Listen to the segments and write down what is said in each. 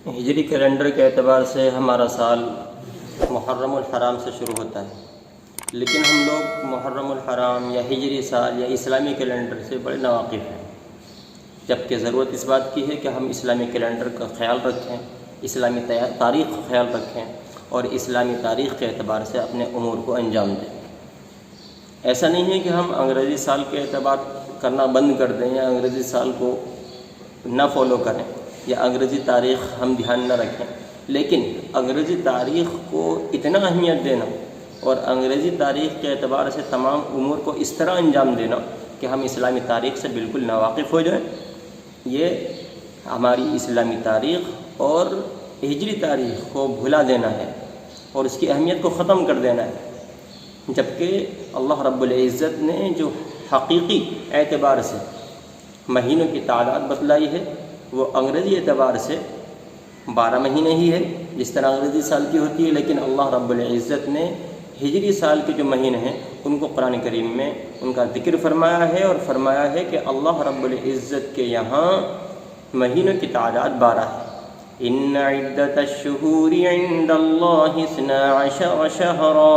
ہجری کیلنڈر کے اعتبار سے ہمارا سال محرم الحرام سے شروع ہوتا ہے، لیکن ہم لوگ محرم الحرام یا ہجری سال یا اسلامی کیلنڈر سے بڑے ناواقف ہیں، جبکہ ضرورت اس بات کی ہے کہ ہم اسلامی کیلنڈر کا خیال رکھیں، اسلامی تاریخ کا خیال رکھیں اور اسلامی تاریخ کے اعتبار سے اپنے امور کو انجام دیں۔ ایسا نہیں ہے کہ ہم انگریزی سال کے اعتبار کرنا بند کر دیں یا انگریزی سال کو نہ فالو کریں یا انگریزی تاریخ ہم دھیان نہ رکھیں، لیکن انگریزی تاریخ کو اتنا اہمیت دینا اور انگریزی تاریخ کے اعتبار سے تمام امور کو اس طرح انجام دینا کہ ہم اسلامی تاریخ سے بالکل ناواقف ہو جائیں، یہ ہماری اسلامی تاریخ اور ہجری تاریخ کو بھلا دینا ہے اور اس کی اہمیت کو ختم کر دینا ہے، جبکہ اللہ رب العزت نے جو حقیقی اعتبار سے مہینوں کی تعداد بتلائی ہے وہ انگریزی اعتبار سے 12 مہینے ہی ہے، جس طرح انگریزی سال کی ہوتی ہے، لیکن اللہ رب العزت نے ہجری سال کے جو مہینے ہیں ان کو قرآن کریم میں ان کا ذکر فرمایا ہے اور فرمایا ہے کہ اللہ رب العزت کے یہاں مہینوں کی تعداد 12 ہے۔ ان عدت الشہور عند اللہ 12 شہرا،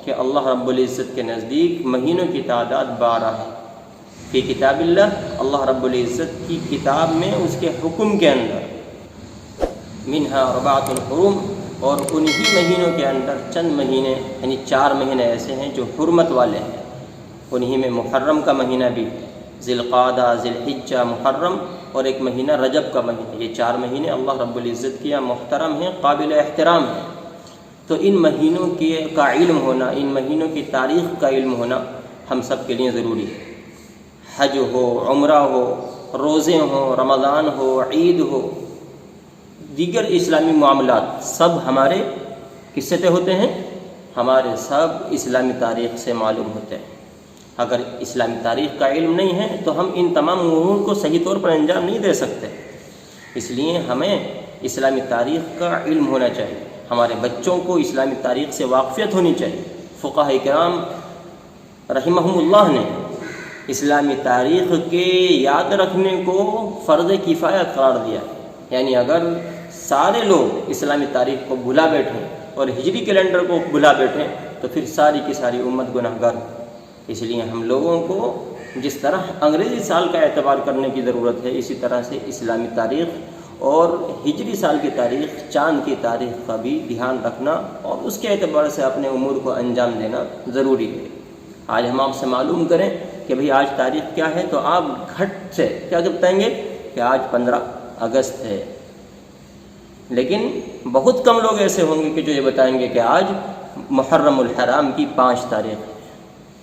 کہ اللہ رب العزت کے نزدیک مہینوں کی تعداد 12 ہے۔ فی کتاب اللہ رب العزت کی کتاب میں اس کے حکم کے اندر منہا 4 حرم، اور انہی مہینوں کے اندر چند مہینے یعنی 4 مہینے ایسے ہیں جو حرمت والے ہیں، انہی میں محرم کا مہینہ بھی، ذی القعدہ، ذی الحجہ، محرم، اور ایک مہینہ رجب کا مہینہ، یہ 4 مہینے اللہ رب العزت کے یہاں محترم ہیں، قابل احترام ہیں۔ تو ان مہینوں کا علم ہونا، ان مہینوں کی تاریخ کا علم ہونا ہم سب کے لیے ضروری ہے۔ حج ہو، عمرہ ہو، روزے ہوں، رمضان ہو، عید ہو، دیگر اسلامی معاملات سب ہمارے کس سے طے ہوتے ہیں؟ ہمارے سب اسلامی تاریخ سے معلوم ہوتے ہیں۔ اگر اسلامی تاریخ کا علم نہیں ہے تو ہم ان تمام امور کو صحیح طور پر انجام نہیں دے سکتے، اس لیے ہمیں اسلامی تاریخ کا علم ہونا چاہیے، ہمارے بچوں کو اسلامی تاریخ سے واقفیت ہونی چاہیے۔ فقہاء کرام رحمہم اللہ نے اسلامی تاریخ کے یاد رکھنے کو فرض کفایہ قرار دیا، یعنی اگر سارے لوگ اسلامی تاریخ کو بھلا بیٹھیں اور ہجری کیلنڈر کو بھلا بیٹھیں تو پھر ساری کی ساری امت گناہگار۔ اس لیے ہم لوگوں کو جس طرح انگریزی سال کا اعتبار کرنے کی ضرورت ہے، اسی طرح سے اسلامی تاریخ اور ہجری سال کی تاریخ، چاند کی تاریخ کا بھی دھیان رکھنا اور اس کے اعتبار سے اپنے امور کو انجام دینا ضروری ہے۔ آج ہم آپ سے معلوم کریں کہ بھئی آج تاریخ کیا ہے، تو آپ گھٹ سے کیا بتائیں گے کہ آج 15 اگست ہے، لیکن بہت کم لوگ ایسے ہوں گے کہ جو یہ بتائیں گے کہ آج محرم الحرام کی 5 تاریخ ہے۔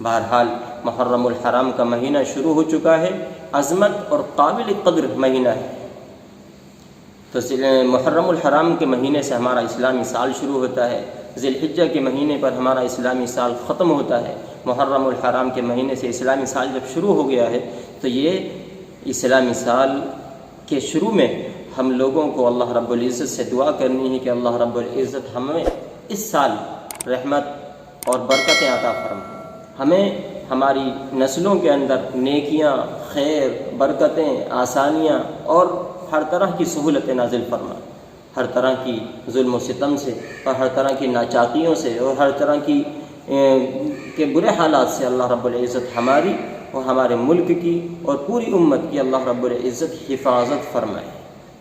بہرحال محرم الحرام کا مہینہ شروع ہو چکا ہے، عظمت اور قابل قدر مہینہ ہے۔ تو محرم الحرام کے مہینے سے ہمارا اسلامی سال شروع ہوتا ہے، ذی الحجہ کے مہینے پر ہمارا اسلامی سال ختم ہوتا ہے۔ محرم الحرام کے مہینے سے اسلامی سال جب شروع ہو گیا ہے تو یہ اسلامی سال کے شروع میں ہم لوگوں کو اللہ رب العزت سے دعا کرنی ہے کہ اللہ رب العزت ہمیں اس سال رحمت اور برکتیں عطا فرمائے، ہمیں ہماری نسلوں کے اندر نیکیاں، خیر، برکتیں، آسانیاں اور ہر طرح کی سہولتیں نازل فرمائے، ہر طرح کی ظلم و ستم سے اور ہر طرح کی ناچاکیوں سے اور ہر طرح کی کے برے حالات سے اللہ رب العزت ہماری اور ہمارے ملک کی اور پوری امت کی اللہ رب العزت حفاظت فرمائے۔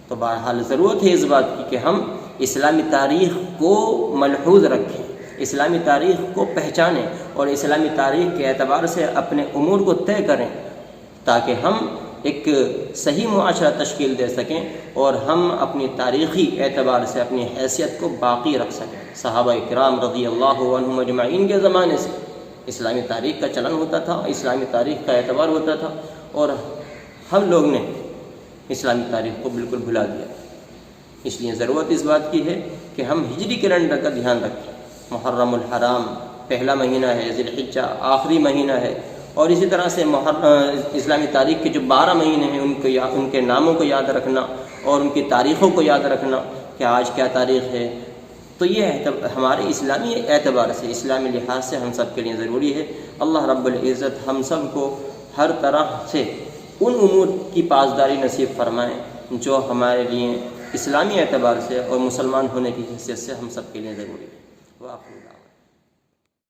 تو بہرحال ضرورت ہے اس بات کی کہ ہم اسلامی تاریخ کو ملحوظ رکھیں، اسلامی تاریخ کو پہچانیں اور اسلامی تاریخ کے اعتبار سے اپنے امور کو طے کریں، تاکہ ہم ایک صحیح معاشرہ تشکیل دے سکیں اور ہم اپنی تاریخی اعتبار سے اپنی حیثیت کو باقی رکھ سکیں۔ صحابہ کرام رضی اللہ عنہم اجمعین کے زمانے سے اسلامی تاریخ کا چلن ہوتا تھا، اسلامی تاریخ کا اعتبار ہوتا تھا، اور ہم لوگ نے اسلامی تاریخ کو بالکل بھلا دیا۔ اس لیے ضرورت اس بات کی ہے کہ ہم ہجری کیلنڈر کا دھیان رکھیں۔ محرم الحرام پہلا مہینہ ہے، ذی الحجہ آخری مہینہ ہے، اور اسی طرح سے اسلامی تاریخ کے جو 12 مہینے ہیں ان کے ناموں کو یاد رکھنا اور ان کی تاریخوں کو یاد رکھنا کہ آج کیا تاریخ ہے، تو یہ ہمارے اسلامی اعتبار سے، اسلامی لحاظ سے ہم سب کے لیے ضروری ہے۔ اللہ رب العزت ہم سب کو ہر طرح سے ان امور کی پاسداری نصیب فرمائیں جو ہمارے لیے اسلامی اعتبار سے اور مسلمان ہونے کی حیثیت سے ہم سب کے لیے ضروری ہے۔ وآخر دعوانا